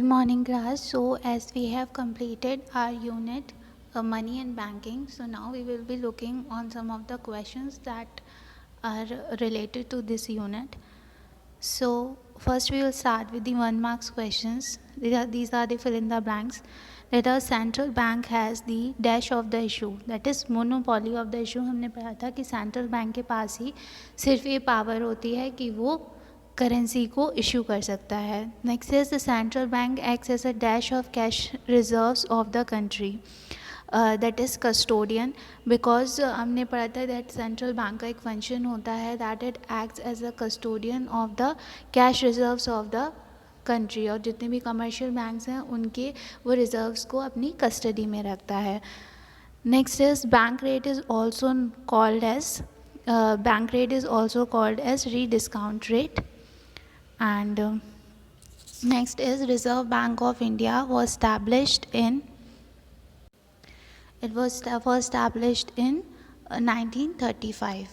Good morning class. So as we have completed our unit money and banking, so now we will be looking on some of the questions that are related to this unit. So first we will start with the 1 marks questions. These are the fill in the blanks. That a central bank has the dash of the issue, that is monopoly of the issue. हमने पढ़ा था कि central bank के पास ही सिर्फ ये power होती है कि वो करेंसी को इशू कर सकता है. Next is the central bank acts as a dash of cash reserves of the country, that is custodian. Because हमने पढ़ा था दैट सेंट्रल बैंक का एक फंक्शन होता है that it acts as a custodian of the cash reserves of the country, और जितने भी कमर्शियल बैंक्स हैं उनके वो रिजर्व्स को अपनी कस्टडी में रखता है. Next is bank rate is also called as bank rate is also called as rediscount rate. And next is Reserve Bank of India was established in 1935.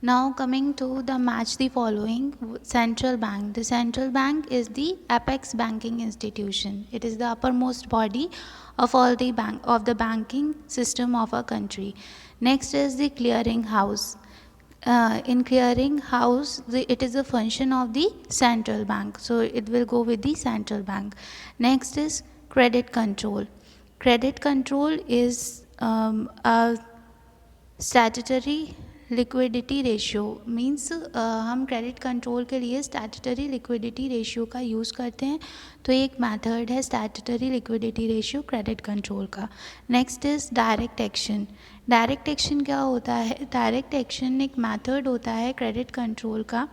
Now coming to the match the following. Central bank. The central bank is the apex banking institution. It is the uppermost body of all the banking system of a country. Next is the clearing house. In clearing house, it is a function of the central bank, so it will go with the central bank. Next is credit control. Credit control is a statutory liquidity ratio. means हम credit control के लिए statutory liquidity ratio का use करते हैं, तो एक method है statutory liquidity ratio credit control का. Next is direct action. Direct action क्या होता है? डायरेक्ट एक्शन एक मेथड होता है क्रेडिट कंट्रोल का,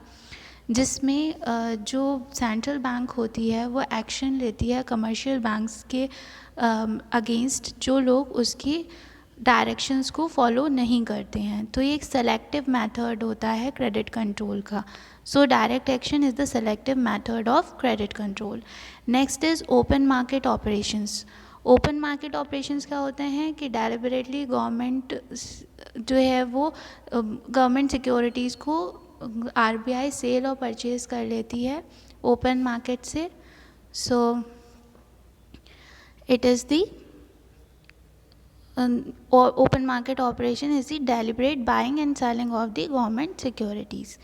जिसमें जो सेंट्रल बैंक होती है वो एक्शन लेती है कमर्शियल बैंक्स के अगेंस्ट जो लोग उसकी डायरेक्शंस को फॉलो नहीं करते हैं. तो ये एक सेलेक्टिव मेथड होता है क्रेडिट कंट्रोल का. So direct action is the selective method of credit control. Next is open market operations. Open market operations क्या होते हैं कि डेलिबरेटली गवर्नमेंट जो है वो गवर्नमेंट सिक्योरिटीज़ को आरबीआई सेल और परचेज़ कर लेती है ओपन मार्केट से. So it is the open market operation is the deliberate buying and selling of the government securities.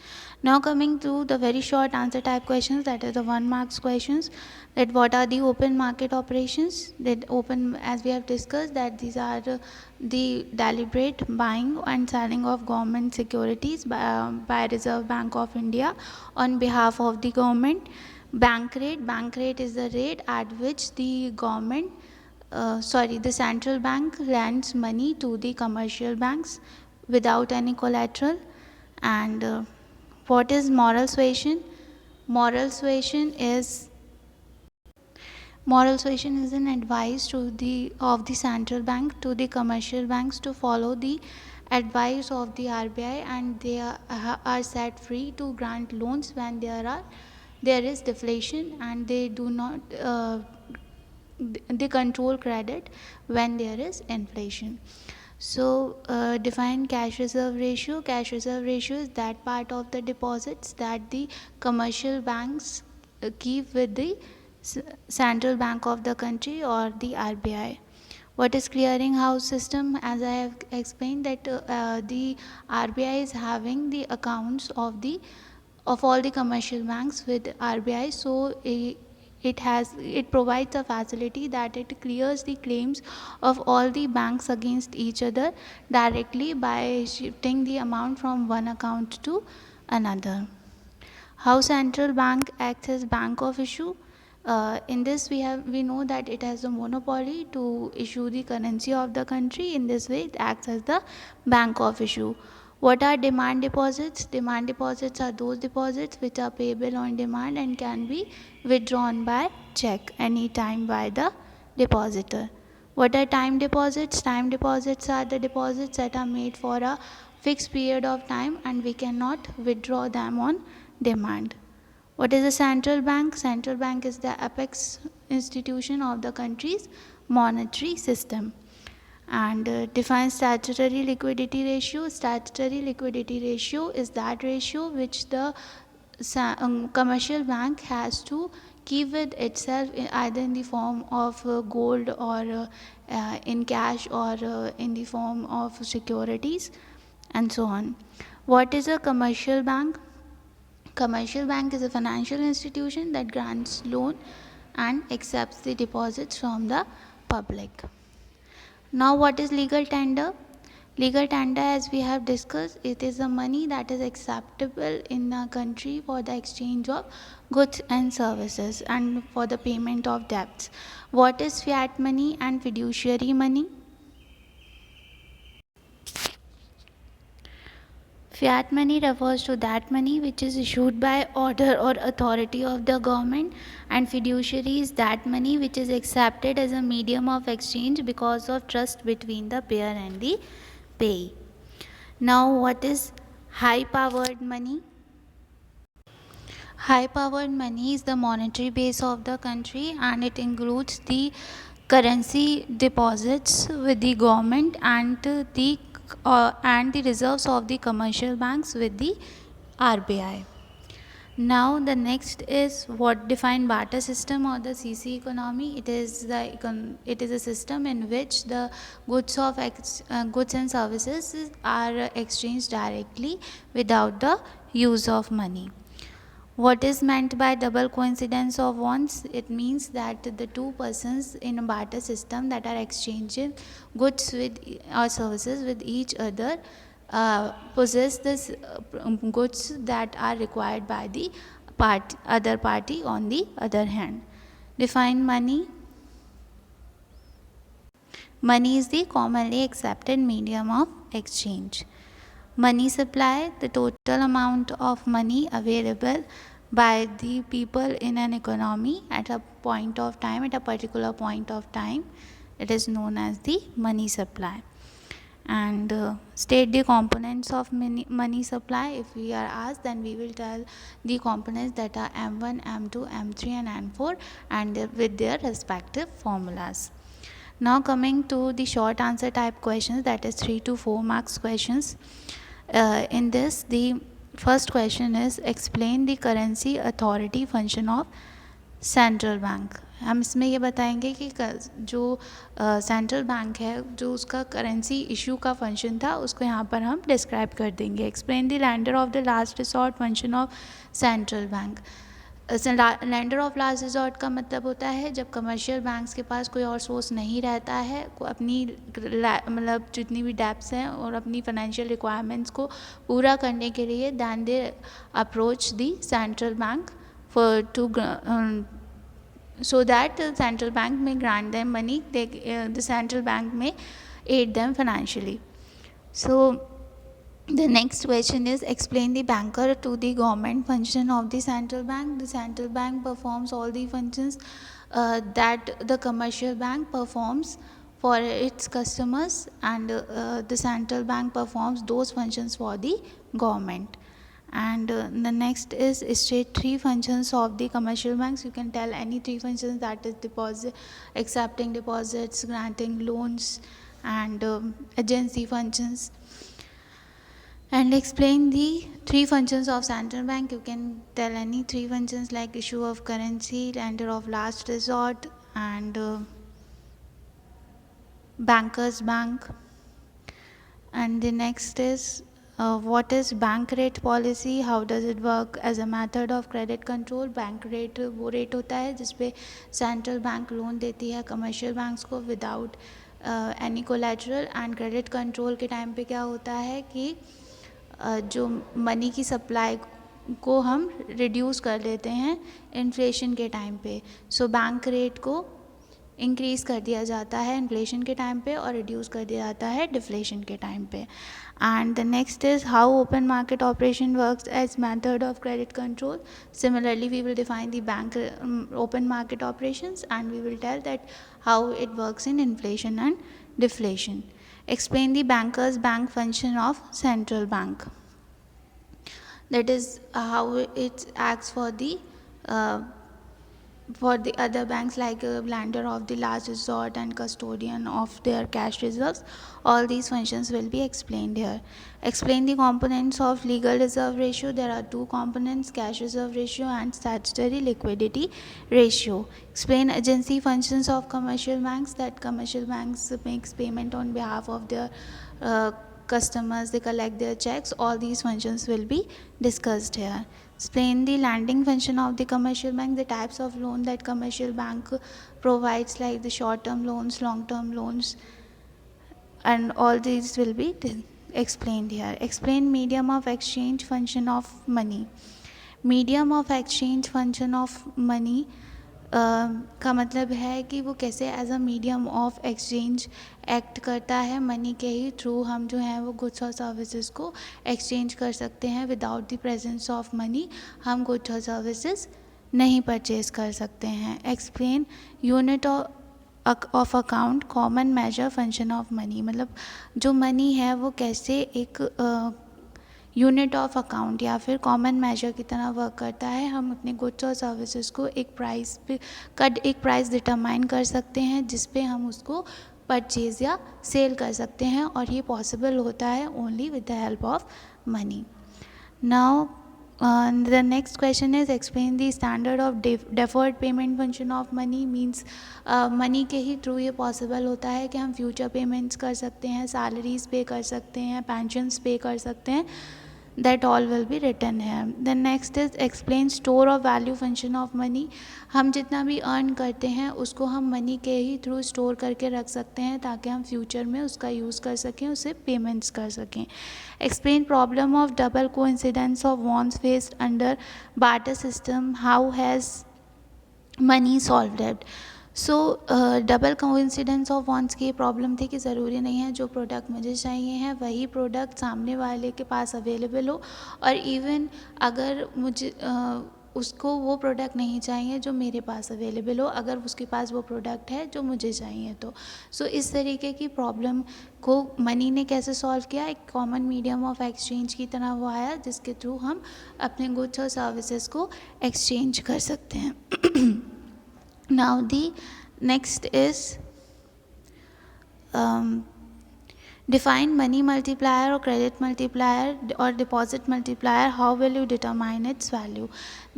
Now coming to the very short answer type questions, that is the 1 marks questions. That what are the open market operations? That open, as we have discussed, that these are the deliberate buying and selling of government securities by Reserve Bank of India on behalf of the government. Bank rate is the rate at which the government the central bank lends money to the commercial banks without any collateral. And what is moral suasion? Moral suasion is an advice of the central bank to the commercial banks to follow the advice of the RBI, and they are set free to grant loans when there is deflation, and they do not they control credit when there is inflation. So define cash reserve ratio. Cash reserve ratio is that part of the deposits that the commercial banks keep with the central bank of the country or the RBI. What is clearing house system? As I have explained that the RBI is having the accounts of all the commercial banks with RBI, so it provides a facility that it clears the claims of all the banks against each other directly by shifting the amount from one account to another. How central bank acts as bank of issue? In this we know that it has a monopoly to issue the currency of the country. In this way it acts as the bank of issue. What are demand deposits? Demand deposits are those deposits which are payable on demand and can be withdrawn by check any time by the depositor. What are time deposits? Time deposits are the deposits that are made for a fixed period of time and we cannot withdraw them on demand. What is a central bank? Central bank is the apex institution of the country's monetary system. And define statutory liquidity ratio. Statutory liquidity ratio is that ratio which the commercial bank has to keep with itself either in the form of gold or in cash or in the form of securities and so on. What is a commercial bank? Commercial bank is a financial institution that grants loan and accepts the deposits from the public. Now, what is legal tender? Legal tender, as we have discussed, it is the money that is acceptable in a country for the exchange of goods and services and for the payment of debts. What is fiat money and fiduciary money? Fiat money refers to that money which is issued by order or authority of the government, and fiduciary is that money which is accepted as a medium of exchange because of trust between the payer and the payee. Now, what is high powered money? High powered money is the monetary base of the country, and it includes the currency deposits with the government and the reserves of the commercial banks with the RBI. Now the next is what define barter system or the CC economy. It is a system in which the goods and services are exchanged directly without the use of money. What is meant by double coincidence of wants? It means that the two persons in a barter system that are exchanging goods with or services with each other possess this goods that are required by the other party on the other hand. Define money. Money is the commonly accepted medium of exchange. Money supply, the total amount of money available by the people in an economy at a point of time, at a particular point of time. It is known as the money supply. And state the components of money supply. If we are asked, then we will tell the components that are M1, M2, M3 and M4 and with their respective formulas. Now coming to the short answer type questions, that is 3 to 4 marks questions. In this, the first question is explain the currency authority function of central bank. हम इसमें ये बताएंगे कि जो central bank है, जो उसका currency issue का फंक्शन था, उसको यहाँ पर हम डिस्क्राइब कर देंगे. Explain the lender of the last resort function of central bank. Lender of last resort का मतलब होता है जब कमर्शियल बैंक्स के पास कोई और सोर्स नहीं रहता है, अपनी मतलब जितनी भी डेब्ट्स हैं और अपनी फाइनेंशियल रिक्वायरमेंट्स को पूरा करने के लिए then they approach the central bank for to so that the central bank may grant them money, the central bank may aid them financially. So the next question is explain the banker to the government function of the central bank. The central bank performs all the functions that the commercial bank performs for its customers, and the central bank performs those functions for the government. And the next is state 3 functions of the commercial banks. You can tell any 3 functions, that is deposit, accepting deposits, granting loans, and agency functions. And explain the 3 functions of central bank. You can tell any 3 functions like issue of currency, lender of last resort, and bankers bank. And the next is what is bank rate policy, how does it work as a method of credit control. Bank rate वो rate होता है जिस पे central bank loan देती है commercial banks को without any collateral. And credit control के time पे क्या होता है कि जो मनी की सप्लाई को हम रिड्यूस कर देते हैं इन्फ्लेशन के टाइम पे. सो बैंक रेट को इंक्रीज़ कर दिया जाता है इन्फ्लेशन के टाइम पे और रिड्यूस कर दिया जाता है डिफ्लेशन के टाइम पे. And the next is how open market operation works as method of credit control. Similarly, we will define the bank open market operations, and we will tell that how it works in inflation and deflation. Explain the bankers bank function of central bank. That is how it acts for the for the other banks like a lender of the last resort and custodian of their cash reserves. All these functions will be explained here. Explain the components of legal reserve ratio. There are two components, cash reserve ratio and statutory liquidity ratio. Explain agency functions of commercial banks, that commercial banks makes payment on behalf of their customers, they collect their checks. All these functions will be discussed here. Explain the lending function of the commercial bank, the types of loan that commercial bank provides, like the short-term loans, long-term loans, and all these will be explained here. Explain medium of exchange function of money. Medium of exchange function of money का मतलब है कि वो कैसे as a medium of exchange act करता है। Money के ही through हम जो है वो गुड्स और सर्विसेज को एक्सचेंज कर सकते हैं। Without the presence of money हम गुड्स और सर्विसेज नहीं परचेज कर सकते हैं। Explain unit of account common measure function of money, मतलब जो मनी है वो कैसे एक यूनिट ऑफ अकाउंट या फिर कॉमन मेजर की तरह वर्क करता है। हम अपने गुड्स और सर्विसेज को एक प्राइस डिटरमाइन कर सकते हैं जिस पे हम उसको परचेज या सेल कर सकते हैं, और ये पॉसिबल होता है only with the help of money. Now the next question is explain the standard of deferred payment function of money, means money के ही थ्रू ये पॉसिबल होता है कि हम फ्यूचर पेमेंट्स कर सकते हैं, सैलरीज पे कर सकते हैं, पेंशन्स पे कर सकते हैं। that all will be written here. The next is explain store of value function of money. हम जितना भी अर्न करते हैं उसको हम मनी के ही थ्रू स्टोर करके रख सकते हैं ताकि हम फ्यूचर में उसका यूज़ कर सकें, उससे पेमेंट्स कर सकें। Explain problem of double coincidence of wants faced under barter system, how has money solved it. So double coincidence of wants की प्रॉब्लम थी कि ज़रूरी नहीं है जो प्रोडक्ट मुझे चाहिए है वही प्रोडक्ट सामने वाले के पास अवेलेबल हो, और इवन अगर मुझे उसको वो प्रोडक्ट नहीं चाहिए जो मेरे पास अवेलेबल हो, अगर उसके पास वो प्रोडक्ट है जो मुझे चाहिए तो। सो इस तरीके की प्रॉब्लम को मनी ने कैसे सॉल्व किया, एक कॉमन मीडियम ऑफ एक्सचेंज की तरह वो आया जिसके थ्रू हम अपने गुड्स और सर्विसेज को एक्सचेंज कर सकते हैं। Now the next is define money multiplier or credit multiplier or deposit multiplier. How will you determine its value?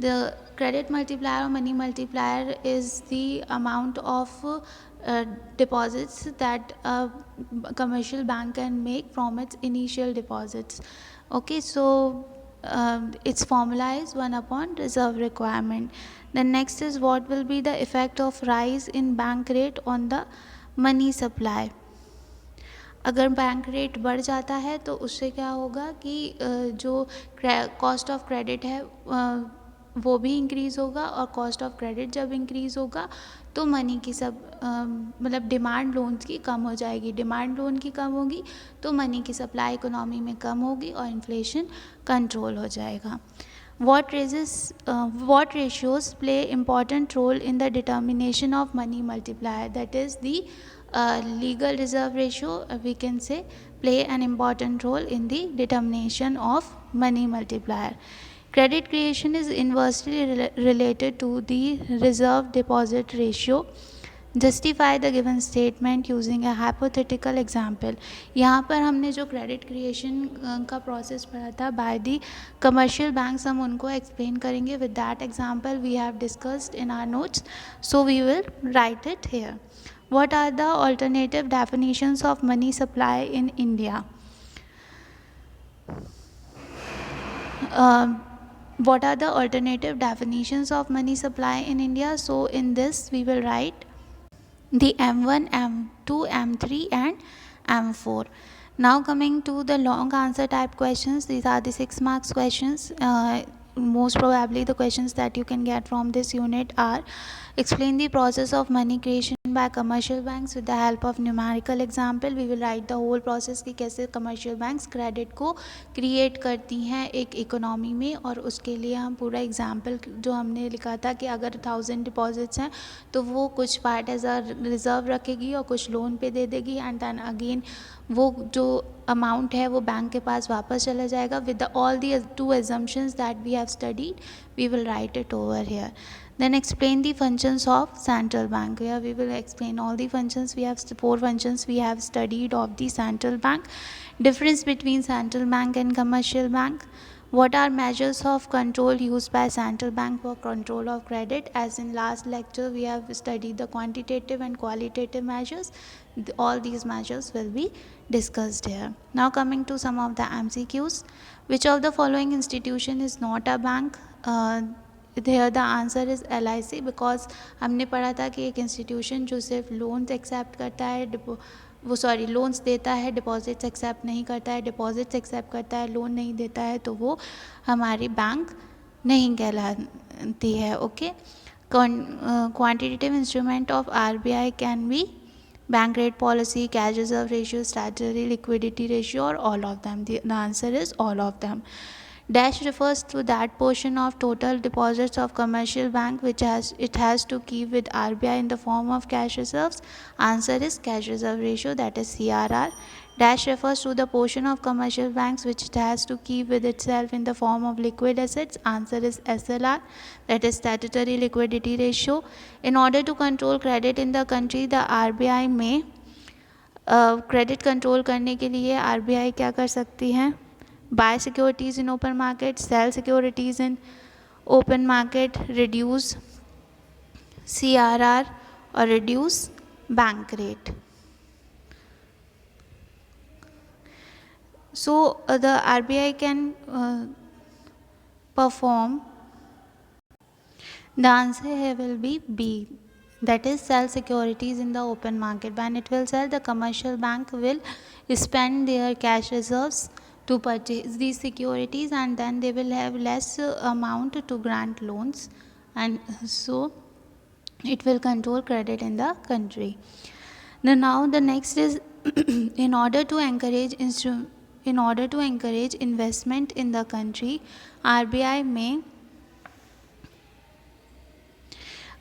The credit multiplier or money multiplier is the amount of deposits that a commercial bank can make from its initial deposits. Okay, so its formula is 1 upon reserve requirement. Then next is what will be the effect of rise in bank rate on the money supply. अगर bank rate बढ़ जाता है तो उससे क्या होगा कि जो कॉस्ट ऑफ क्रेडिट है वो भी इंक्रीज़ होगा, और कॉस्ट ऑफ क्रेडिट जब इंक्रीज़ होगा तो मनी की मतलब डिमांड लोन्स की कम हो जाएगी। डिमांड लोन की कम होगी तो मनी की सप्लाई इकोनॉमी में कम होगी और इन्फ्लेशन कंट्रोल हो जाएगा। What ratios play important role in the determination of money multiplier? That is the legal reserve ratio, we can say, play an important role in the determination of money multiplier. Credit creation is inversely related to the reserve deposit ratio. Justify the given statement using a hypothetical example. यहाँ पर हमने जो credit creation का process पढ़ा था by the commercial banks, हम उनको explain करेंगे with that example we have discussed in our notes, so we will write it here. What are the alternative definitions of money supply in India? What are the alternative definitions of money supply in India? So in this we will write the M1, M2, M3 and M4. Now coming to the long answer type questions, these are the 6 marks questions. Most probably the questions that you can get from this unit are: explain the process of money creation by commercial banks with the help of numerical example. We will write the whole process कि कैसे commercial banks credit को create करती हैं एक economy में, और उसके लिए हम पूरा example जो हमने लिखा था कि अगर 1000 deposits हैं तो वो कुछ part as a reserve रखेगी और कुछ loan पे दे देगी, and then again वो जो अमाउंट है वो बैंक के पास वापस चला जाएगा। With all the 2 assumptions that we have studied, we will write it over here. Then explain the functions of central bank. Here we will explain all the functions. We have 4 functions we have studied of the central bank. Difference between central bank and commercial bank. What are measures of control used by central bank for control of credit? As in last lecture we have studied the quantitative and qualitative measures. All these measures will be discussed here. Now coming to some of the MCQs. Which of the following institution is not a bank? Here the answer is LIC, because हमने पढ़ा था कि एक institution जो सिर्फ loans accept करता है loans देता है, डिपॉजिट्स एक्सेप्ट नहीं करता है, डिपॉजिट्स एक्सेप्ट करता है, लोन नहीं देता है, तो वो हमारी बैंक नहीं कहलाती है. Okay. Quantitative instrument of RBI can be bank rate policy, cash reserve ratio, statutory liquidity ratio, or all of them. The answer is all of them. Dash refers to that portion of total deposits of commercial bank which has to keep with RBI in the form of cash reserves. Answer is cash reserve ratio, that is CRR. Dash refers to the portion of commercial banks which it has to keep with itself in the form of liquid assets. Answer is SLR, that is statutory liquidity ratio. In order to control credit in the country, the RBI में credit control करने के लिए RBI क्या कर सकती है? Buy securities in open market, sell securities in open market, reduce CRR or reduce bank rate. So the RBI can perform. The answer here will be B, that is sell securities in the open market. When it will sell, the commercial bank will spend their cash reserves to purchase these securities, and then they will have less amount to grant loans, and so it will control credit in the country. Now the next is in order to encourage investment in the country, RBI may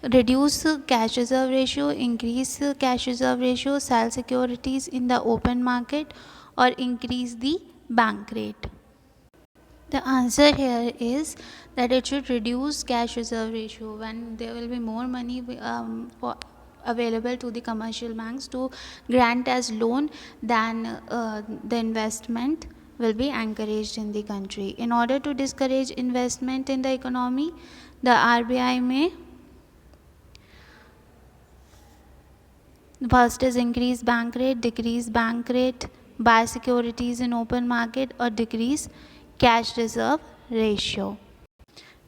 reduce cash reserve ratio, increase cash reserve ratio, sell securities in the open market, or increase the bank rate. The answer here is that it should reduce cash reserve ratio. When there will be more money available to the commercial banks to grant as loan, then the investment will be encouraged in the country. In order to discourage investment in the economy, the RBI may first is increase bank rate, decrease bank rate, buy securities in open market, or decrease cash reserve ratio.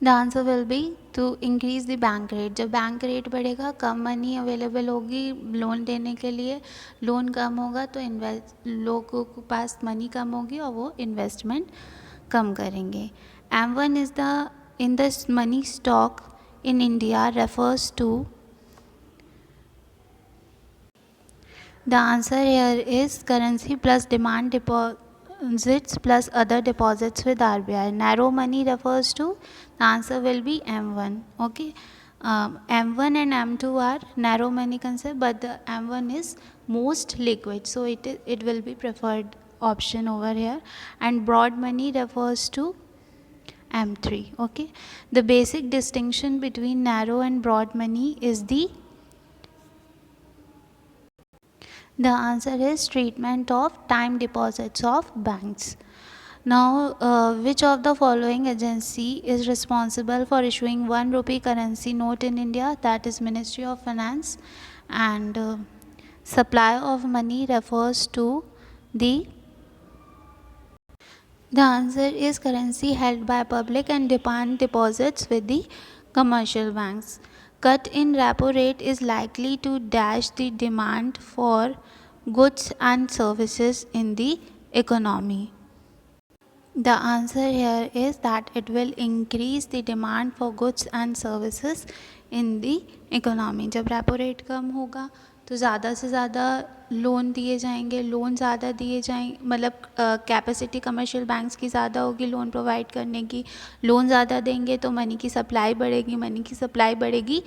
The answer will be to increase the bank rate. जब bank rate बढ़ेगा, कम money available होगी loan देने के लिए, loan कम होगा तो लोगों के पास मनी कम होगी और वो इन्वेस्टमेंट कम करेंगे. M1 is in the money stock in India refers to. The answer here is currency plus demand deposits plus other deposits with RBI. Narrow money refers to, the answer will be M1. Okay. M1 and M2 are narrow money concept, but the M1 is most liquid, so it will be preferred option over here. And broad money refers to M3. Okay. The basic distinction between narrow and broad money is the answer is treatment of time deposits of banks. Now, which of the following agency is responsible for issuing 1 rupee currency note in India? That is Ministry of Finance. And supply of money refers to the answer is currency held by public and demand deposits with the commercial banks. Cut in repo rate is likely to dash the demand for goods and services in the economy. The answer here is that it will increase the demand for goods and services in the economy. जब repo rate कम होगा तो ज़्यादा से ज़्यादा loan दिए जाएंगे, loan ज़्यादा दिए जाएंगे, मतलब कैपेसिटी कमर्शियल बैंक्स की ज़्यादा होगी लोन प्रोवाइड करने की, लोन ज़्यादा देंगे तो मनी की सप्लाई बढ़ेगी, मनी की सप्लाई बढ़ेगी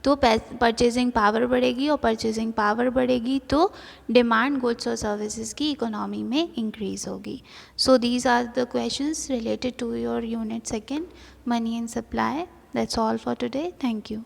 तो परचेजिंग पावर बढ़ेगी, और परचेजिंग पावर बढ़ेगी तो डिमांड गुड्स और सर्विसेज की इकोनॉमी में इंक्रीज होगी. So these are the questions related to your unit 2, money and supply. That's all for today. Thank you.